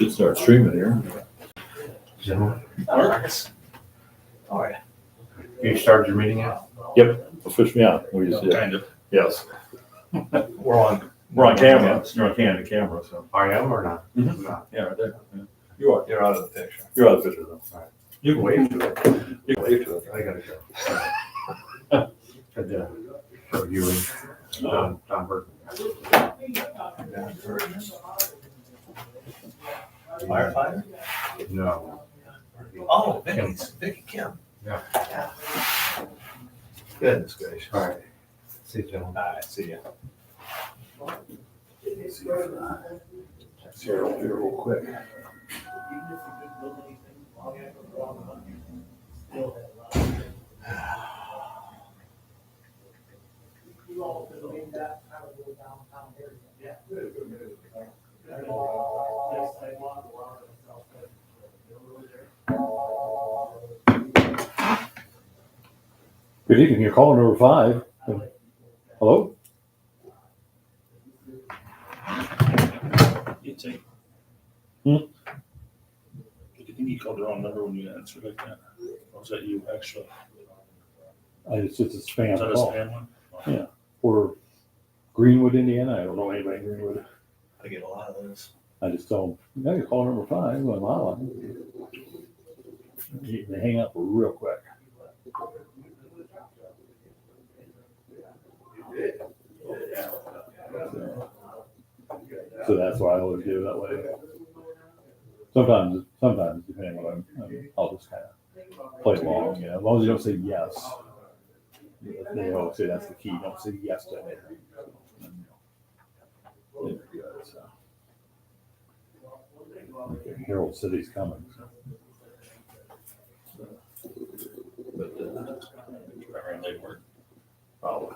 Should start streaming here. Marcus. All right. You started your meeting yet? Yep, officially on. We just did. Kind of. Yes. We're on. We're on camera. You're on camera, so. I am or not? Mhm. Not. Yeah, right there. Yeah. You are. You're out of the picture. You're out of the picture though. You can wave to it. You can wave to it. I gotta go. I did. For viewing. Don Burton. Firefighter? No. Oh, Vicky Kim. Yeah. Goodness gracious. All right. See you, gentlemen. All right, see ya. See you real quick. Good evening. You're calling number 5. Hello? You think? Hmm? Do you think you called the wrong number when you answered like that? Or was that you actually? It's just a Is spam that a call. spam one? Yeah. For Greenwood, Indiana. I don't know anybody in Greenwood. I get a lot of those. I just tell them, yeah, you're calling number 5 on my line. They hang up real quick. So that's why I always do it that way. Sometimes depending on what I'll just kind of play along. You know, as long as you don't say yes. They always say that's the key. Don't say yes to anything. Then you're good, so. Okay, Herald City's coming. So. But Around they work. probably.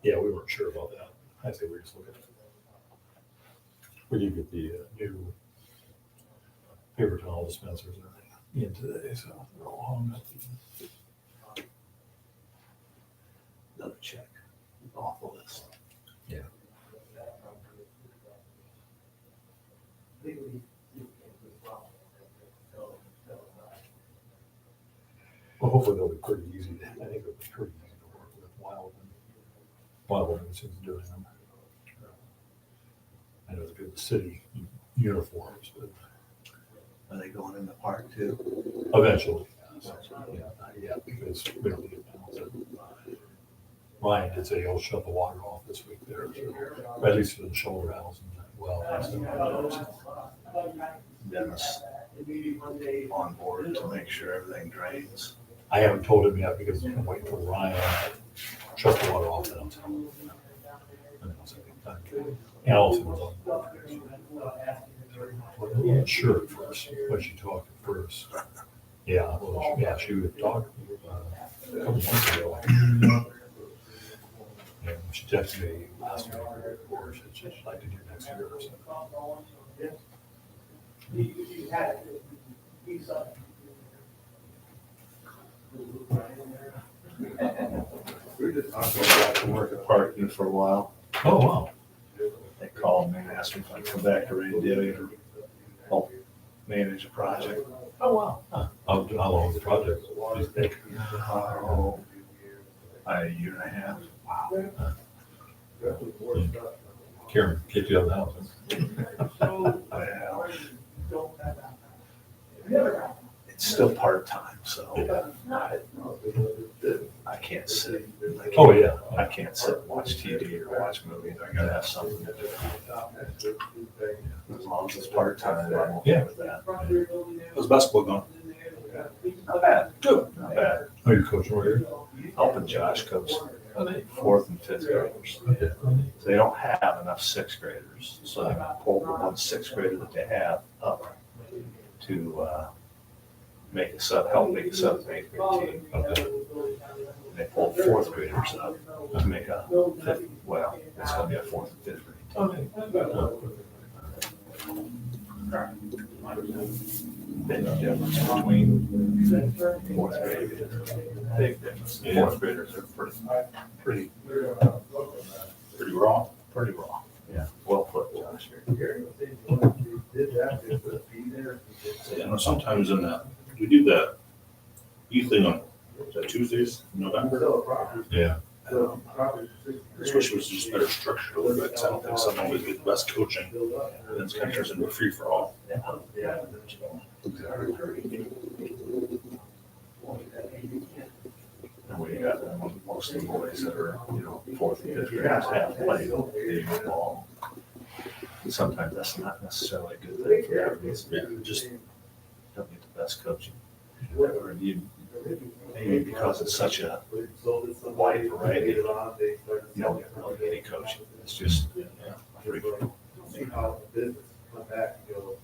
Yeah, we weren't sure about that. I say we're just looking. We did get the new paper towel dispensers and everything in today, so they're all hung up. Another check off the list. Yeah. Well, hopefully they'll be pretty easy. I think they'll be pretty easy to work with while since doing them. I know it's good city uniforms, but Are they going in the park too? eventually. Yeah, not yet, because we don't need it now. So Ryan did say he'll shut the water off this week there, so, at least for the shoulder house and that well. And stuff. Dennis on board to make sure everything drains. I haven't told him yet because I'm waiting for Ryan to shut the water off. And I'll tell him. And I'll say, Allison was on board. I wasn't sure at first when she talked at first. Yeah, well, yeah, she would talk a couple months ago. And she texted me last week or she'd like to do next year or something. We were just talking about to work at parking for a while. Oh, wow. They called me and asked me if I'd come back to Radiator or help manage a project. Oh, wow. Huh. How long was the project? Just think. A year and a half. Wow. Karen kicked you out of the house. Well, it's still part-time, so I can't sit. Oh, yeah. I can't sit and watch TV or watch movies. I gotta have something to do. As long as it's part-time, I'm okay with that. How's basketball going? Not bad. Good. Not bad. Are you coaching over here? Helping Josh coach fourth and fifth graders. So they don't have enough sixth graders, so they pull the one sixth grader that they have up to help make a seventh, eighth grade team. Okay. And they pull fourth graders up to make a fifth, well, it's gonna be a fourth and fifth grade team. Big difference between fourth graders. Big difference. Fourth graders are pretty raw. pretty raw. Yeah, well put, Josh. Yeah, no, sometimes in that, we do that youth thing on, is that Tuesdays in November? Yeah. I just wish it was just better structured a little bit, 'cause I don't think some always get the best coaching, and then it kind of turns into a free-for-all. And we got most of the boys that are, fourth and fifth graders have played the ball. And sometimes that's not necessarily a good thing for everybody's, just don't get the best coaching. Or maybe because it's such a wide variety, you don't get really any coaching. It's just, free. See how the business come back and go.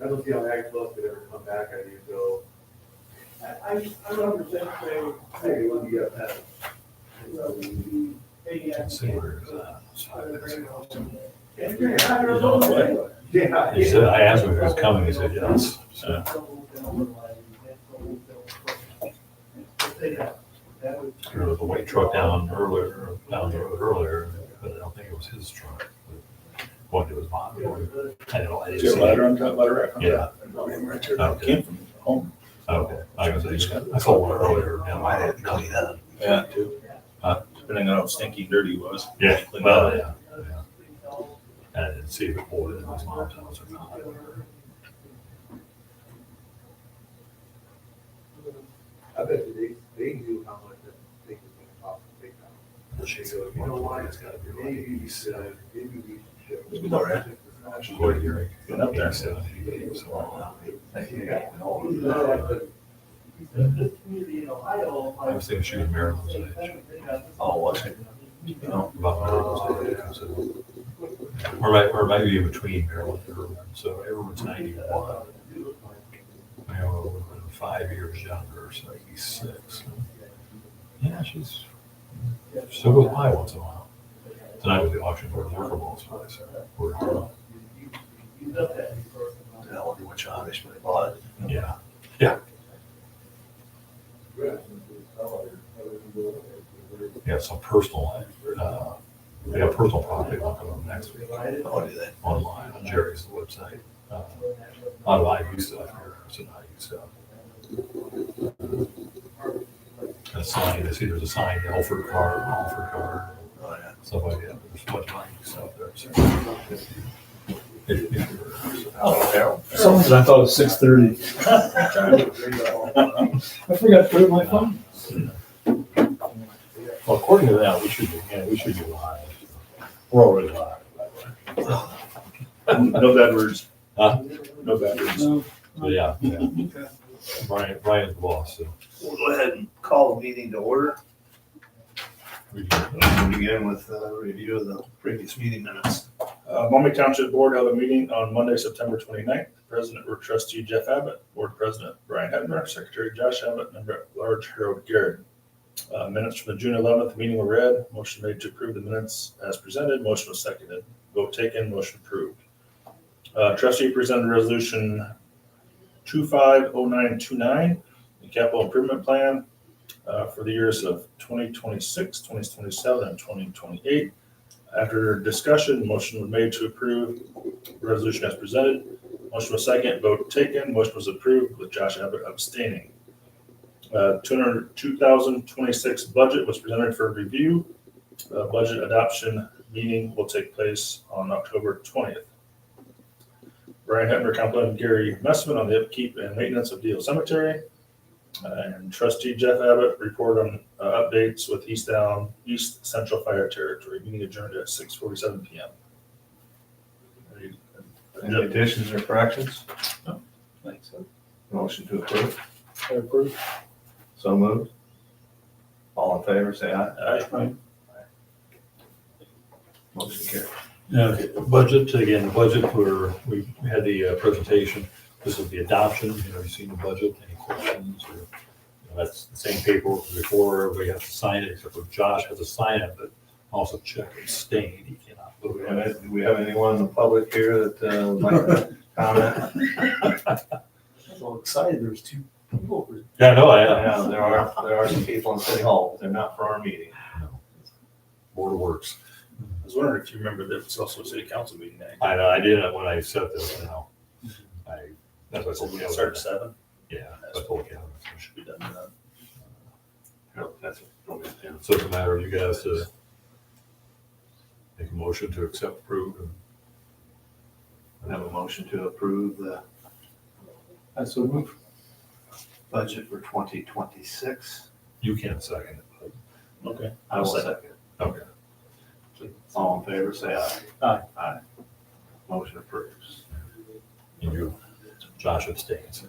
I don't see how Ag Plus could ever come back and you go. I remember saying, hey, what do you got that? Let's see where it's Yeah. He said, I asked him if he was coming, he said, yes. So, there was a white truck down the road earlier, but I don't think it was his truck. What it was mine. I didn't Is there a see ladder it. on top, ladder rack? Yeah. Right there. Okay. Came from home. Okay, I was, I saw one earlier. Down Might the have to road. clean up. Yeah, too. Huh? Depending on how stinky and dirty it was. Yeah, Clean well, up. yeah. And I didn't see if it pulled it in his mom's house or not. I bet you they knew how much that thing was gonna cost to take out. She They said, go, you know what, it's gotta be like maybe we 87. should, maybe we should. It's all right. Actually, what year? Been up there. 87, 88, so, I was thinking she was Maryland's age. Oh, was it? About Maryland's age. So, or maybe in between Maryland and Irvin. So everyone's 91. You know, 5 years younger, so 86. Yeah, she's still goes by once in a while. Tonight was the auction for the Liverpool's place. I wonder which Amish they bought it. Yeah, yeah. Yeah, some personal, they have personal property looking on next week Oh, do they? online on Jerry's website. A lot of IU stuff here, some IU stuff. A sign, I see there's a sign, Alford card, Oh, yeah. stuff like that. There's a bunch of IU stuff there. So. Oh, Carol. For some reason, I thought it was 6:30. I forgot to put it in my phone. Well, according to that, we should be live. We're already live, by the way. No bad words. Huh? No bad words. No. But yeah. Brian's the boss, so. We'll go ahead and call the meeting to order. we can- We'll begin with a review of the previous meeting minutes. Maumee Township Board held a meeting on Monday, September 29th. President or trustee Jeff Abbott, Board President Brian Hebner, Secretary Josh Abbott, Member at Large Harold Garrett. Minutes from the June 11th meeting were read. Motion made to approve the minutes as presented. Motion was seconded. Vote taken. Motion approved. Trustee presented resolution 250929, the capital improvement plan for the years of 2026, 2027, and 2028. After discussion, motion was made to approve the resolution as presented. Motion was second, vote taken. Motion was approved with Josh Abbott abstaining. 2026 budget was presented for review. Budget adoption meeting will take place on October 20th. Brian Hebner complimented Gary Messman on the upkeep and maintenance of Deal Cemetery. And trustee Jeff Abbott report on updates with East Central Fire Territory. Meeting adjourned at 6:47 p.m. Any additions or corrections? No, thanks. Motion to approve. Approve. So moved. All in favor, say aye. Aye. Motion carries. Okay, budget, again, the budget where we had the presentation, this is the adoption, you've seen the budget, any questions? Or that's the same paperwork as before, everybody has to sign it, except for Josh has to sign it, but also check abstain, he cannot vote on it. Do we have anyone in the public here that would like to comment? I'm so excited, there's two people. Yeah, no, Yeah, there are some people in City Hall, but they're not for our meeting. Board of Works. I was wondering if you remember that it's also a city council meeting night. I know, I did it when I said this, that's what I So told we Kevin. start at 7. Yeah, that's what I told Kevin. We should be done with that. That's it. Yeah, so it's a matter of you guys to make a motion to accept, approve, and I have a motion to approve the I so move. budget for 2026. you can't second it, Okay. I will second. but, okay. All in favor, say aye. Aye. Aye. Motion approves. And you, Josh abstains.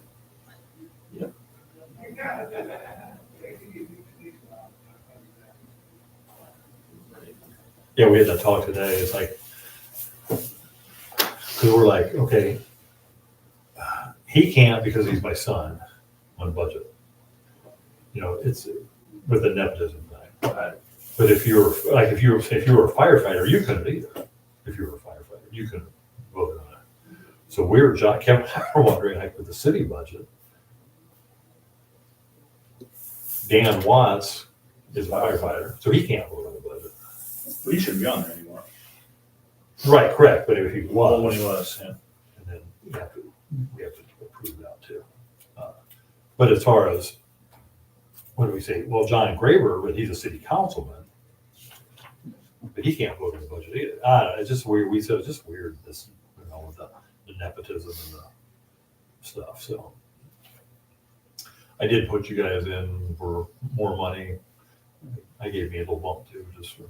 Yeah, we had that talk today, it's like, because we're like, okay, he can't because he's my son on budget. It's with the nepotism thing. But if you're a firefighter, you couldn't either. If you were a firefighter, you couldn't vote on it. So Kevin and I were wondering, like with the city budget, Dan Watts is a firefighter, so he can't vote on the budget. Well, he shouldn't be on there anymore. Right, correct, but if he Well, when was, he was, yeah. and then we have to approve that too. But as far as, what do we say? Well, John Graber, but he's a city councilman, but he can't vote on the budget either. I don't know, it's just weird. We said it's just weird, this, with the nepotism and the stuff, so. I did put you guys in for more money. I gave me a little bump too, just for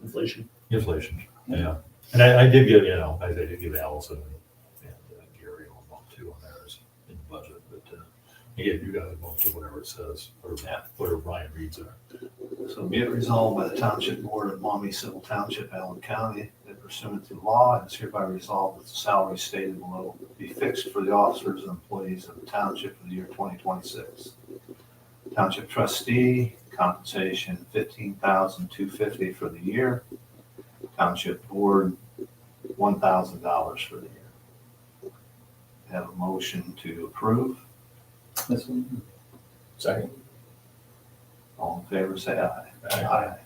Inflation. inflation, yeah. And I did give, I did give Allison and Gary a little bump too on theirs in the budget, but I gave you guys a bump to whatever it says, or whatever Brian reads there. So be it resolved by the Township Board of Maumee Civil Township, Allen County, that pursuant to law, and is hereby resolved that the salary stated below be fixed for the officers and employees of the township for the year 2026. Township trustee, compensation $15,250 for the year. Township board, $1,000 for the year. Have a motion to approve. That's what. Second. All in favor, say aye. Aye.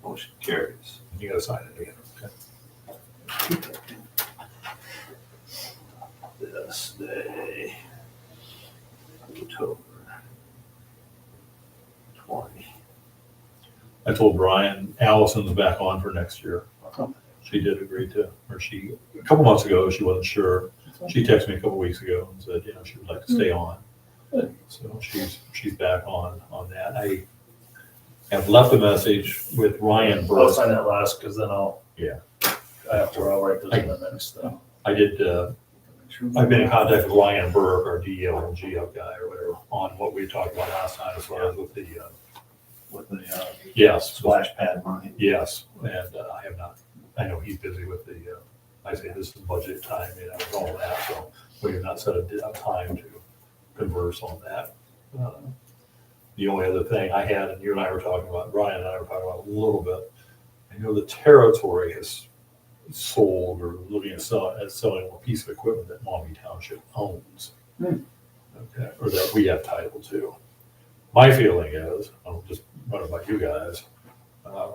Motion carries. You gotta sign it again. Okay. This day, October 20. I told Brian, Allison's back on for next year. She did agree to, a couple months ago, she wasn't sure. She texted me a couple weeks ago and said, she would like to stay on. So she's back on that. I have left a message with Ryan I'll Burke. sign that last, because then I'll write those in the minutes though. I did, I've been in contact with Ryan Burke, our DEL and GL guy or whatever, on what we talked about last time as far as with the, yes. Splash pad money. Yes, and I have not, I know he's busy with the, I say this is budget time, and all that, so we have not set a time to converse on that. The only other thing I had, and you and I were talking about, Brian and I were talking about a little bit, I know the territory has sold or looking at selling a piece of equipment that Maumee Township owns. Okay, or that we have title to. My feeling is, I'll just run it by you guys,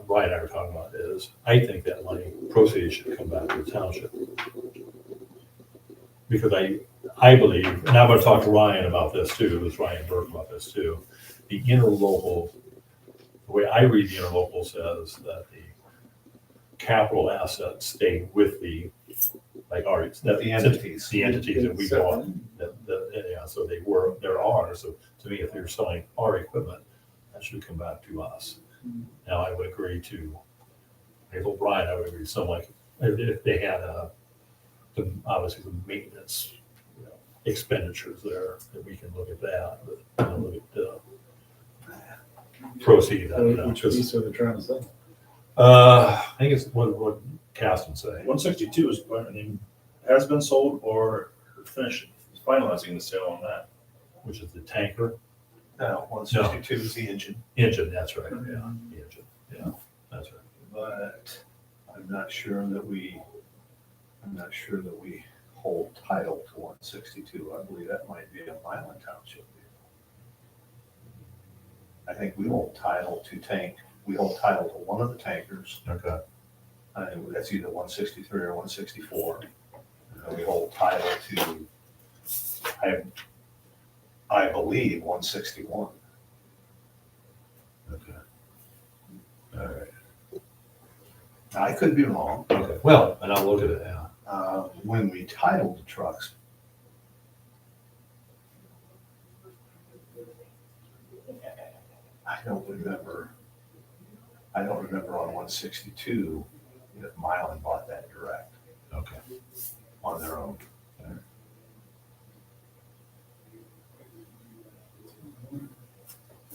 Brian and I were talking about is, I think that money, proceeds should come back to the township. Because I believe, and I'm gonna talk to Ryan about this too, this Ryan Burke about this too, the interlocal, the way I read the interlocal says that the capital assets stay with the, like The entities. The entities that we go on, so they're ours, so to me, if they're selling our equipment, that should come back to us. Now, I would agree to, I told Brian, I would agree to something like, if they had obviously the maintenance expenditures there, that we can look at that, but look at proceed. Which piece are they trying to sell? I think it's what Caston say. 162 is, I mean, has been sold or finishing, finalizing the sale on that. Which is the tanker No, 162 is the engine, engine, that's right, yeah, the engine, yeah, that's right. but I'm not sure that we hold title to 162. I believe that might be a Milan Township. I think we hold title to one of the tankers. Okay, That's either 163 or 164. And we hold title to, I believe, 161. okay. All right, I could be wrong. okay, well, and I'll look at it now. When we titled the trucks, I don't remember on 162 if Milan bought that direct Okay, on their own.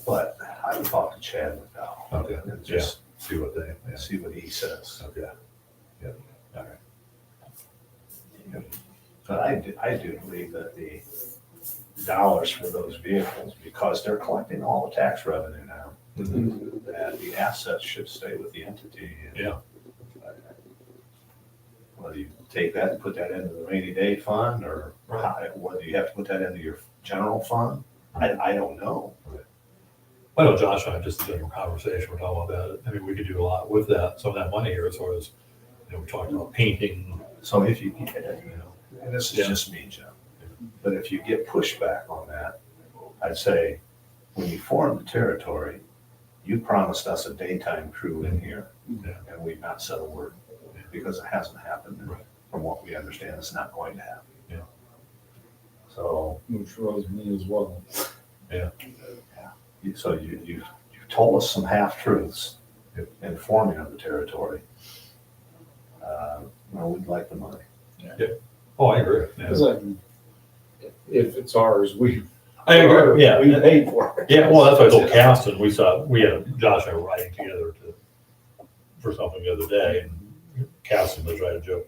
But I would talk to Chad McDowell okay, and yeah, just see what they, yeah, see what he says. okay, yeah, all right. But I do believe that the dollars for those vehicles, because they're collecting all the tax revenue now, that the assets should stay with the entity. And Yeah, whether you take that and put that into the rainy day fund, or whether you have to put that into your general fund, I don't know. I know Josh and I just had a conversation, we're talking about it, I mean, we could do a lot with that, some of that money here, as far as, you know, we're talking about painting, So if you, you know. and this is Yeah. just me, Jim, but if you get pushback on that, I'd say, when you formed the territory, you promised us a daytime crew in here, Yeah. and we've not said a word, because it hasn't happened. Right. From what we understand, it's not going to happen. Yeah. So, Which was me as well. you've told us some half-truths in forming of the territory. Well, we'd like the money. Oh, I agree. Yeah. Because if it's ours, we. I agree, yeah. We paid for it. Yeah, well, that's what I told Caston, we had Josh and I were riding together for something the other day, and Caston was riding Joe,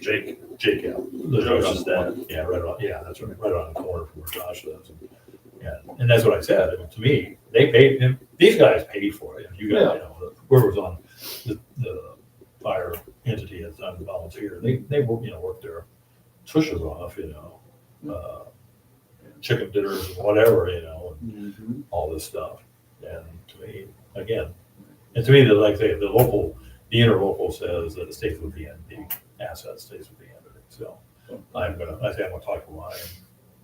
Jake. yeah. Josh's dad. Yeah, right on, yeah, that's right, right on the corner from where Josh lives. Yeah, and that's what I said, I mean, to me, they paid, and these guys paid for it, and you guys, you know, whoever's on the fire entity has done volunteer, they work, you know, work their tushes off, you know, chicken dinners, and whatever, you know, and Mhm. all this stuff. And to me, again, and to me, like I say, the interlocal says that it stays with the asset stays with the entity. So I think I'm gonna talk to Ryan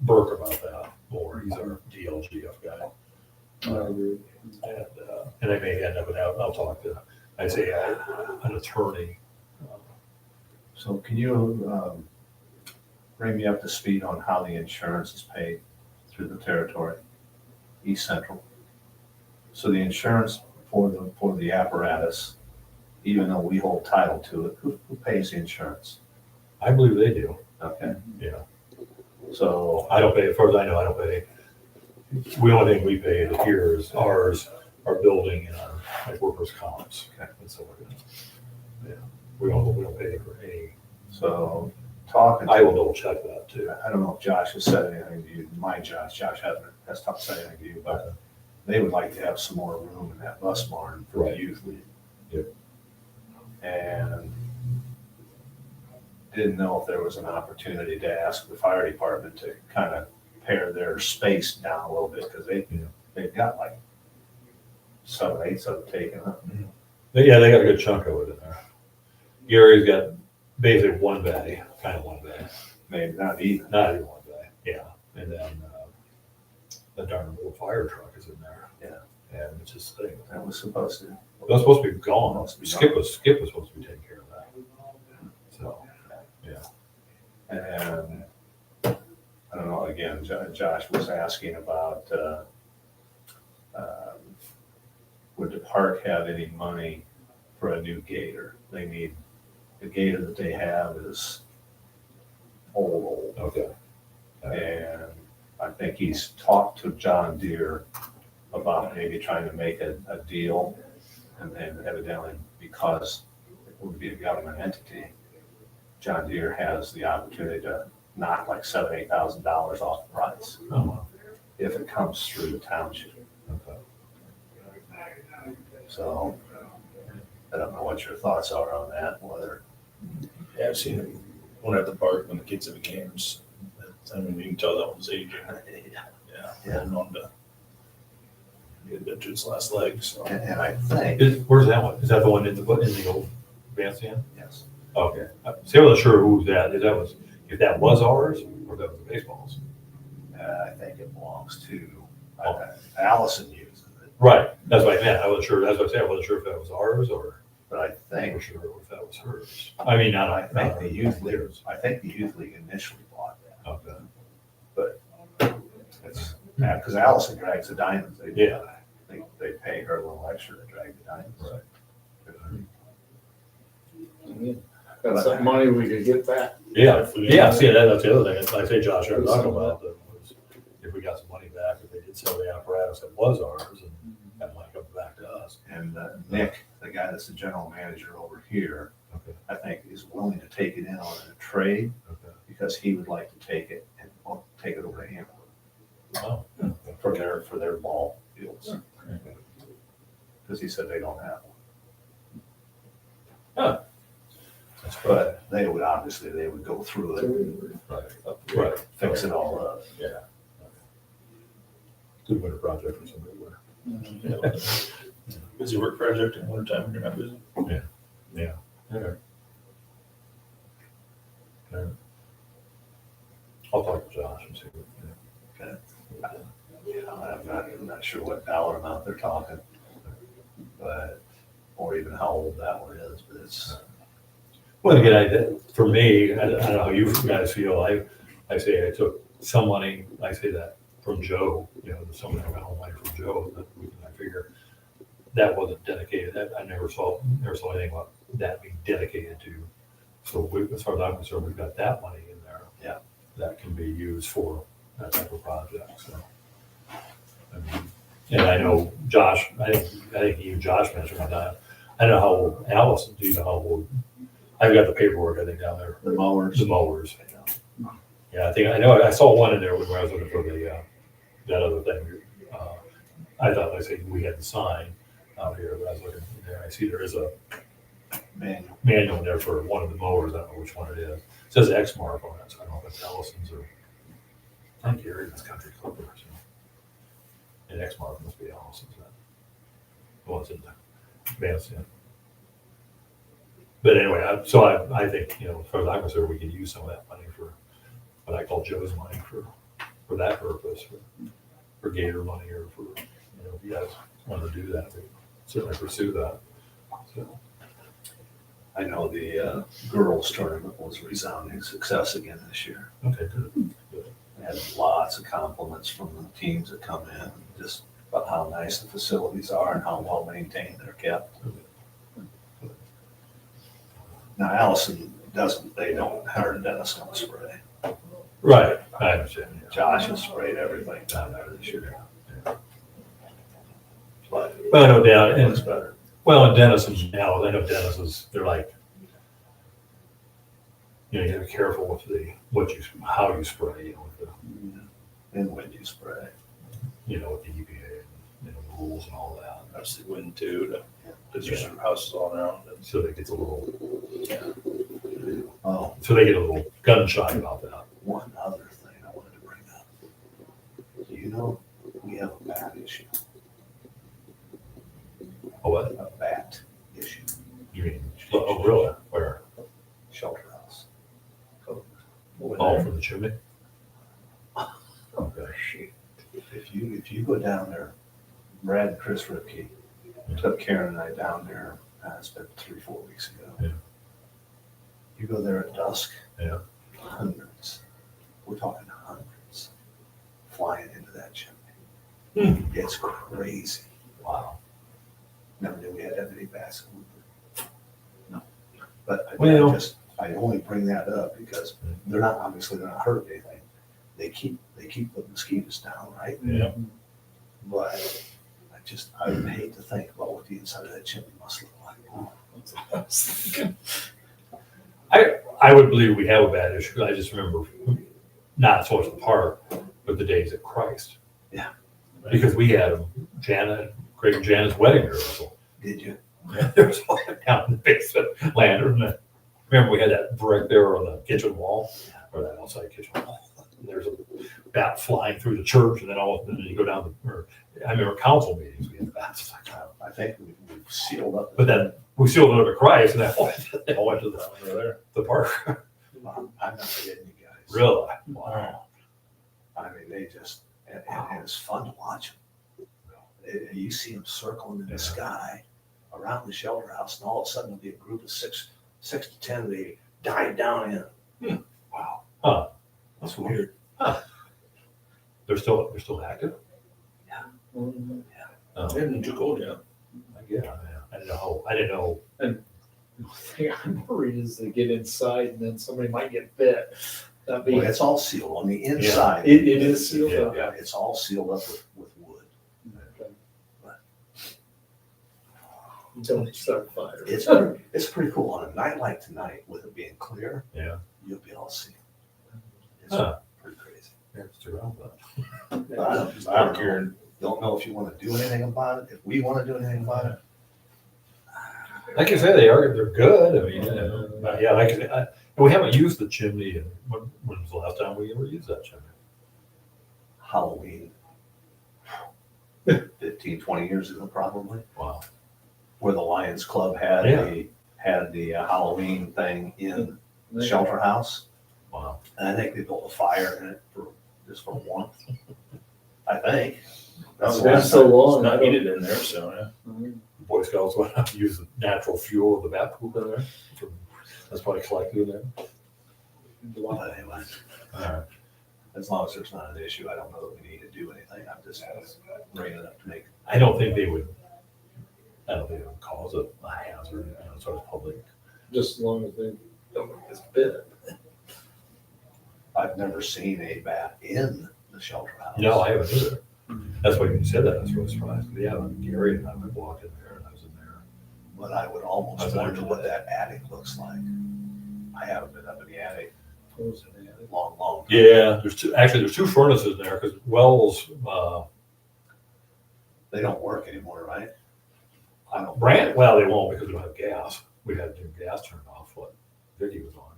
Burke about that more. He's our DLGF guy. I agree. And I may end up, and I'll talk to, I say, an attorney. So can you bring me up to speed on how the insurance is paid through the territory, East Central? So the insurance for the apparatus, even though we hold title to it, who pays the insurance? I believe they do. Okay, Yeah. so, I don't pay, as far as I know, I don't pay. The only thing we pay here is ours, our building and our like workers' comps. Okay. And so yeah, we don't pay for any. so talking, I will double check that too. I don't know if Josh has said anything to you, Josh has not said anything to you, but they would like to have some more room in that bus barn for the Right. youth league. Yep. And didn't know if there was an opportunity to ask the fire department to kind of pare their space down a little bit, because they've got like 7/8 of it taken up. Yeah, they got a good chunk of it in there. Gary's got basically one bay, kind of one bay, Maybe not even. not even one bay, yeah. And then the darn little fire truck is in there. Yeah. And it's just sitting there. That was supposed to. It was supposed to be gone. Supposed to be Skip was supposed to be taking care of that. So, yeah. And I don't know, again, Josh was asking about, would the park have any money for a new gator? The gator that they have is old. Okay. And I think he's talked to John Deere about maybe trying to make a deal, and evidently because it would be a government entity, John Deere has the opportunity to knock like $7,000-8,000 off the price Oh, if it comes through the township. okay. So I don't know what your thoughts are on that, whether, Yeah, I've seen it one at the park when the kids have games. I mean, you can tell that one's aging. Yeah, holding on to get to its last leg, so. and I think, Where's that one? Is that the one in the old bandstand? yes, Okay. See, I wasn't sure who that, if that was ours or if that was the baseball's. I think it belongs to, Allison uses it, Right, that's what I meant. I wasn't sure, that's what I said. I wasn't sure if that was ours or but I I think, wasn't sure if that was hers. I mean, not, I think the youth league, leaders. I think the youth league initially bought that. Okay. It's, yeah, because Allison drags the diamonds. Yeah. They pay her a little extra to drag the diamonds. Right. That's some money we could get back. Yeah, yeah, see, that's the other thing. Like I say, Josh, I was talking about, that was if we got some money back, if they did sell the apparatus that was ours and that might come back to us. And Nick, the guy that's the general manager over here, Okay, I think is willing to take it in on a trade okay. because he would like to take it and take it over to Hamlet Oh, for their ball fields. Because he said they don't have one. that's right. But they would go through it, Right, fix it all up. yeah. Good winter project for somebody to wear. Busy work project in winter time when you're not busy. Yeah. Okay. Okay. I'll talk to Josh and see what. I'm not sure what dollar amount they're talking, but, or even how old that one is, but it's, Well, again, for me, I don't know how you guys feel. I say I took some money, I say that from Joe, some of my own money from Joe, that I figure that wasn't dedicated. I never saw anything about that being dedicated to. So as far as I'm concerned, we've got that money in there. Yeah. That can be used for that type of project, so. And I know Josh, I think even Josh mentioned one time, I know how old Allison, do you know how old? I've got the paperwork, I think, down there, the mowers. the mowers. Yeah, I know, I saw one in there when I was looking for that other thing. I thought, like I said, we had the sign out here, but I was looking in there, I see there is a manual in there for one of the mowers, I don't know which one it is. It says X mark on it, so I don't know if it's Allison's or, I think Gary's Country Club or something. And X mark must be Allison's, the ones in the bandstand. But anyway, I think, as far as I'm concerned, we could use some of that money for what I call Joe's money for that purpose, for Gator money, or for, if you guys want to do that, we certainly pursue that. So, I know the girls tournament was a resounding success again this year. okay, good. I had lots of compliments from the teams that come in, just about how nice the facilities are and how well maintained they're kept. Now Allison they don't, her and Dennis don't spray. Right, I understand. Josh has sprayed everything down there this year. But Well, I know down, it looks and, better. well, and Dennis and now, I know Dennis is, they're like, you gotta be careful with how you spray, with the, And when you spray. with the EPA and the rules and all that. Obviously wind too, because there's some houses all around. So they get a little, Oh, gun shy about that. one other thing I wanted to bring up. Do you know, we have a bat issue, Oh, what? a bat issue, You mean, oh, really? Where? shelter house. Oh, from the chimney? Okay. If you go down there, Brad and Chris Ripke took Karen and I down there, it's been 3-4 weeks ago. Yeah. You go there at dusk. Yeah. Hundreds, we're talking hundreds, flying into that chimney. It's crazy. Wow. Never knew we had that many bats in Woodford. No. But I only bring that up because they're not hurting anything. They keep the mosquitoes down, right? Yeah. But I would hate to think about what the inside of that chimney must look like. I would believe we have a bad issue. I just remember not so much the park, but the days at Christ. Yeah. Because we had great Janet's wedding rehearsal. Did you? There was one down in the basement lantern. Remember we had that brick there on the kitchen wall, or that outside kitchen wall. And there's a bat flying through the church, and then then you go down I remember council meetings, we had bats. I think we've sealed up. But then we sealed it up at Christ, and they all went to the park. I'm not kidding you guys. Really? Wow. I mean, they just, and it's fun to watch them. You see them circling in the sky around the shelter house, and all of a sudden there'll be a group of six to 10, they dive down in. Wow. Huh. That's weird. They're still active? They Oh, haven't been too cold yet. yeah, I didn't know. The thing I'm worried is they get inside and then somebody might get bit. That'd be, Well, it's all sealed on the inside. it is sealed Yeah. up. Yeah, it's all sealed up with wood. Until they start fire. It's pretty cool. On a night like tonight, with it being clear, Yeah. you'll be able to see. It's Huh. pretty crazy. Yeah, it's around that. I don't know if you want to do anything about it, if we want to do anything about it. Like you say, they're good. I mean, yeah, like I say, we haven't used the chimney. And when was the last time we ever used that chimney? Halloween, 15, 20 years ago, probably, Wow. where the Lions Club had the Halloween thing in the shelter house. Wow. And I think they built a fire in it just for warmth. I think. It's the been last so time. long. It's I not don't- heated in there, so, yeah. The Boy Scouts went out and used the natural fuel of the bat poop in there. That's probably collected in there. But anyway, as long as there's not an issue, I don't know that we need to do anything. I'm just bringing it up to make. I don't think they would cause a hazard, sort of public. Just as long as they don't get bit. I've never seen a bat in the shelter house. No, I haven't either. That's why you said that. I was really surprised. Yeah, Gary and I walked in there and I was in there. But I would almost I've wonder wondered what that attic looks like. I haven't been up in the attic in a long time. Yeah, there's two furnaces in there because Wells, They don't work anymore, right? I don't. well, they won't because we don't have gas. We had the gas turned off what Vicky was on.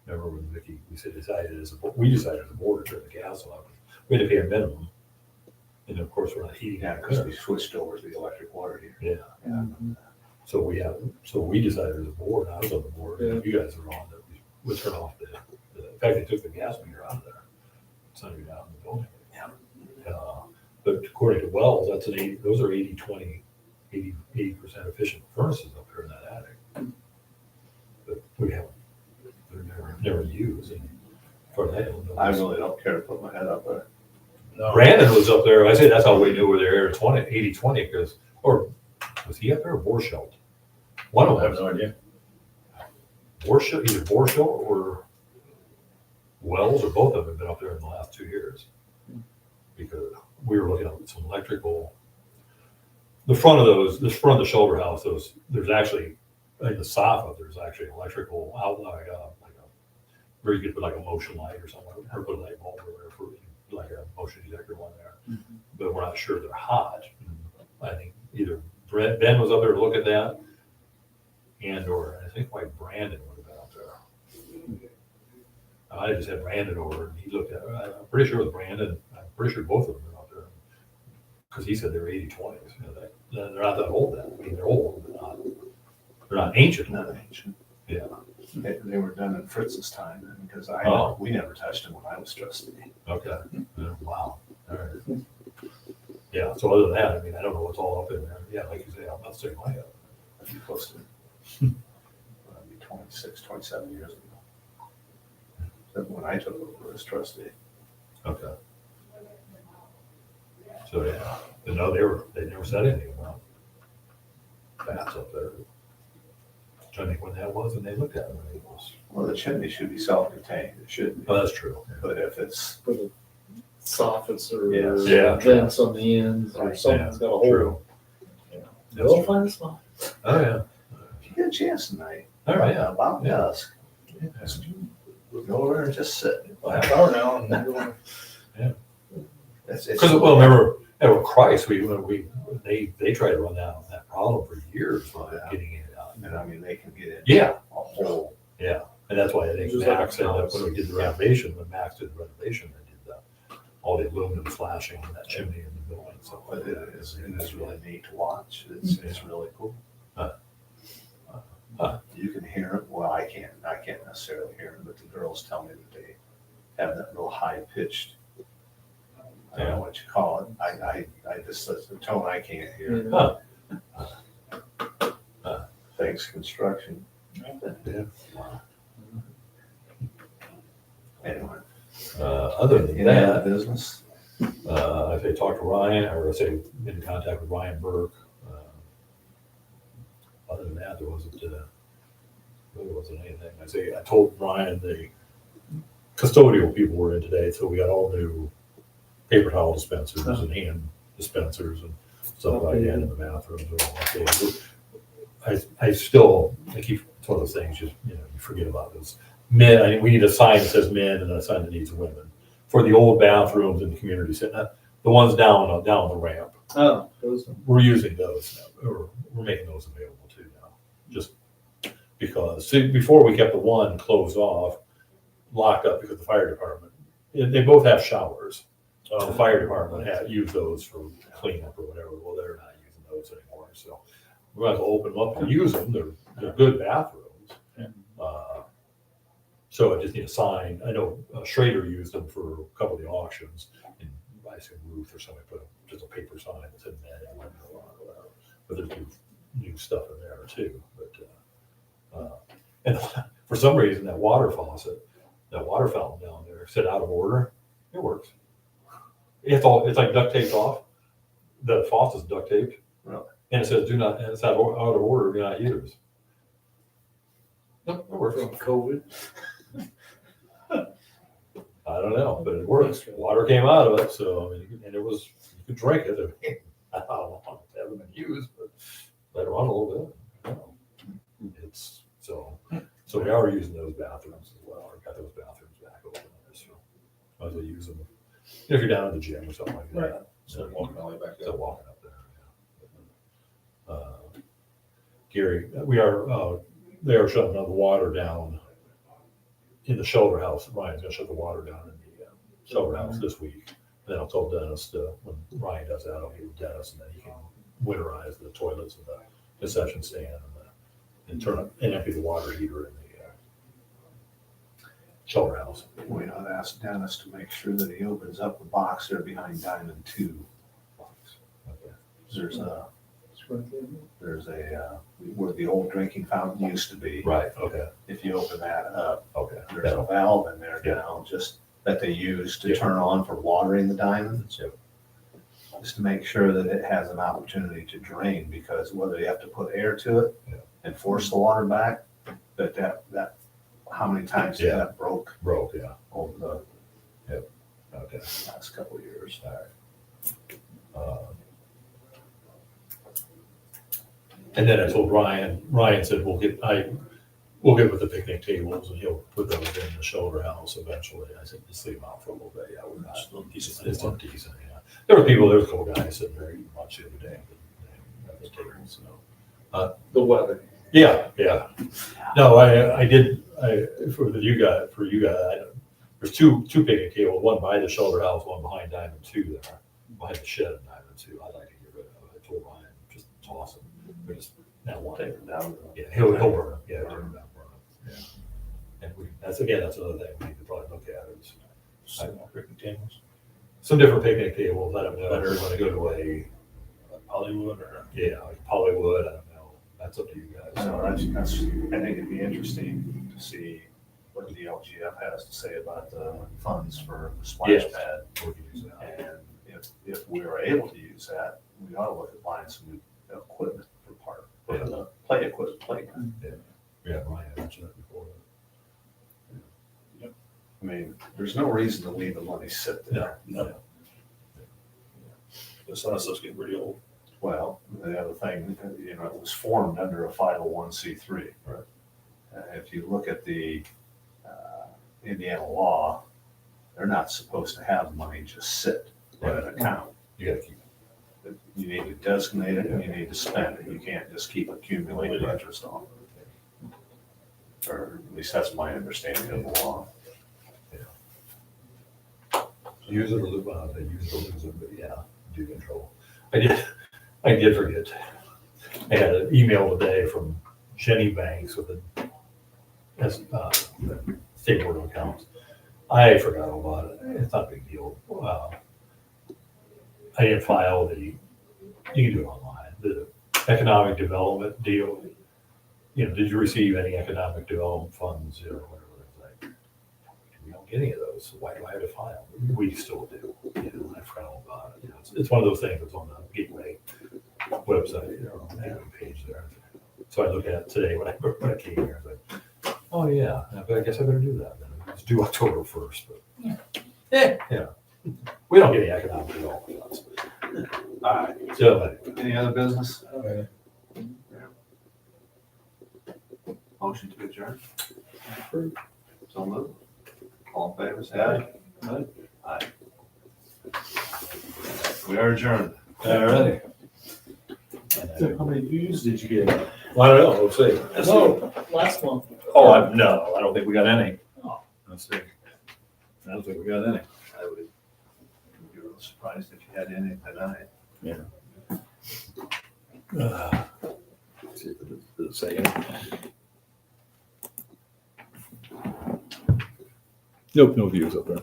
Remember when Vicky, we decided as a board to turn the gas off. We had to pay a minimum. And of course, we're not heating. Yeah, because we switched over to the electric water here. Yeah. Mhm. So we decided as a board, I was on the board, and you guys are on, that we would turn off in fact, they took the gas meter out of there. It's not even out in the building. Yeah. But according to Wells, those are 80% efficient furnaces up there in that attic. But we haven't, they're never used. And for that, I really don't care to put my head up there. No. Brandon was up there. I say that's how we knew we were there 80/20 because, or was he up there or Borschelt? One of I have them, no idea. either Borschelt or Wells, or both of them have been up there in the last 2 years. Because we were looking at some electrical. The front of the shoulder house, there's actually, in the soffit, there's actually electrical outlet, where you could put like a motion light or something, or put a light bulb or whatever, like a motion detector one there. But we're not sure they're hot. I think either Ben was up there to look at that, or I think like Brandon would have been up there. I just had Brandon over and he looked at it. I'm pretty sure it was Brandon. I'm pretty sure both of them were up there. Because he said they were 80/20s. They're not that old then. I mean, they're old, but they're not ancient. Not ancient. Yeah. They were done in Fritz's time, because we never touched them when I was trustee. Okay. Wow. All right. Yeah. So other than that, I mean, I don't know what's all up in there. Yeah, like you say, I'm not saying my up. I'd be close to, that'd be 26, 27 years ago. That's when I took over as trustee. Okay. So yeah, but no, they never said anything about bats up there. Trying to think when that was, and they looked at it. When it was. Well, the chimney should be self-contained, it should be. Oh, that's true. But if it's, For the soffits or Yes. Yeah. vents on the ends or Right. something's got a hole. True. They'll find a spot. Oh, yeah. If you get a chance tonight, All right, yeah. about Yeah. dusk, go over there and just sit. A half hour now and then we'll- It's Because, well, remember, at Christ, they tried to run that problem for years, Oh, yeah. getting it out. And I mean, they can get in Yeah, a whole, yeah, and that's why I think Just like Max said that house. when we did the renovation, when Max did the renovation, they did all the aluminum flashing on that chimney in the building, so. but it is really neat to watch. It's really cool. You can hear it, well, I can't necessarily hear it, but the girls tell me that they have that real high pitched, I don't know what you call it, I just, that's the tone I can't hear. Huh. Thanks, construction. Yeah. Anyway. Other than Any other that, business? I say talk to Ryan, or I say get in contact with Ryan Burke. Other than that, there really wasn't anything. I told Ryan the custodial people were in today, so we got all new paper towel dispensers and hand dispensers and stuff like that in the bathrooms. Are all updated. I keep, it's one of those things, you forget about those. Men, we need a sign that says men and a sign that needs women. For the old bathrooms in the community center, the ones down the ramp, Oh, those. we're using those now, or we're making those available too now. Just because, see, before we kept the one closed off, locked up because the fire department, they both have showers. The fire department had used those for cleanup or whatever. Well, they're not using those anymore, so we're going to open them up and use them. They're good bathrooms. So I just need a sign. I know Schrader used them for a couple of the auctions, and I assume Ruth or somebody put just a paper sign that said men and women or whatever. But there's new stuff in there too. But and for some reason that water fountain down there said out of order. It works. It's like duct taped off. The faucet's duct taped. Really? And it says it's out of order, do not use. Nope, it works. From COVID. I don't know, but it works. Water came out of it, so I mean, and you could drink it. I mean, I don't know, it hasn't been used, but let it run a little bit. It's so we are using those bathrooms as well. I've got those bathrooms back open there, so might as well use them if you're down at the gym or something like that. Right. So walking all the way back Still up. walking up there. Yeah. Gary, they are shutting the water down in the shelter house. Ryan's gonna shut the water down in the shelter house this week. And then I'll tell Dennis when Ryan does that, I'll get with Dennis and then he can winterize the toilets and the concession stand and turn up and empty the water heater in the shelter house. We ought to ask Dennis to make sure that he opens up the box there behind Diamond 2. Okay. There's a where the old drinking fountain used to be. Right, okay, If you open that up, okay. there's a valve in there now, just that they use to turn on for watering the diamonds. Yep. Just to make sure that it has an opportunity to drain, because whether you have to put air to it Yeah. and force the water back, that how many times Yeah. that broke Broke, yeah, over the okay. last couple of years. And then I told Ryan said, we'll get with the picnic tables and he'll put those in the shelter house eventually. I said, just leave them out for a little bit. Yeah, we're not, it's decent, yeah. There were a couple guys sitting there eating lunch the other day. At the tables, so. The weather. Yeah. No, I did, for you guys, there's two picnic tables, one by the shelter house, one behind Diamond 2 there, behind the shed in Diamond 2. I'd like to get rid of it. I told Ryan, just toss them. They're just, that one. Take them down. Yeah, he'll burn them. Yeah, burn them. Yeah. And that's another thing we need to probably look at is Picnic tables, some different picnic tables. I don't know if we want to go to a, Hollywood or. like Hollywood. I don't know. That's up to you guys. So I think it'd be interesting to see what the LGF has to say about the funds for the splash Yes. pad. We can use that. And if we are able to use that, we ought to look at buying some new equipment for the play equipment playground. Yeah, Ryan mentioned that before. I mean, there's no reason to leave the money sit there. No. The sun stuff's getting pretty old. Well, the other thing, you know, it was formed under a 501c3. Right. If you look at the Indiana law, they're not supposed to have money just sit in an account. You gotta keep You need to designate it and you need to spend it. You can't just keep accumulating interest on it. Or at least that's my understanding of the law. use it or lose, they use it or lose it, but yeah, do control. I did forget. I had an email today from Jenny Banks with a State Board of Accounts. I forgot all about it. It's not a big deal. I didn't file you can do it online, the economic development deal. You know, did you receive any economic development funds or whatever? It's like, we don't get any of those, so why do I have to file? We still do. You know, I forgot all about it. You know, it's one of those things that's on the Gateway website, you know, landing page there. So I looked at it today when I came here. I was like, oh yeah, but I guess I better do that then. It's due October 1st, but yeah, we don't get any economic development funds. All right, So, any other business? okay. Motion to adjourn? So moved. All in favor, say aye. Aye. We are adjourned. All right. So how many views did you get? Well, I don't know, we'll see. No, last month. Oh, no, I don't think we got any. Oh. Let's see. I don't think we got any. I would be real surprised if you had any tonight. See if it say anything. Nope, no views up there.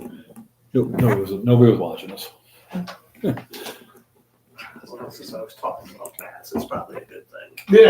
Nope, nobody was watching us. Well, since I was talking about bats, it's probably a good thing. Yeah.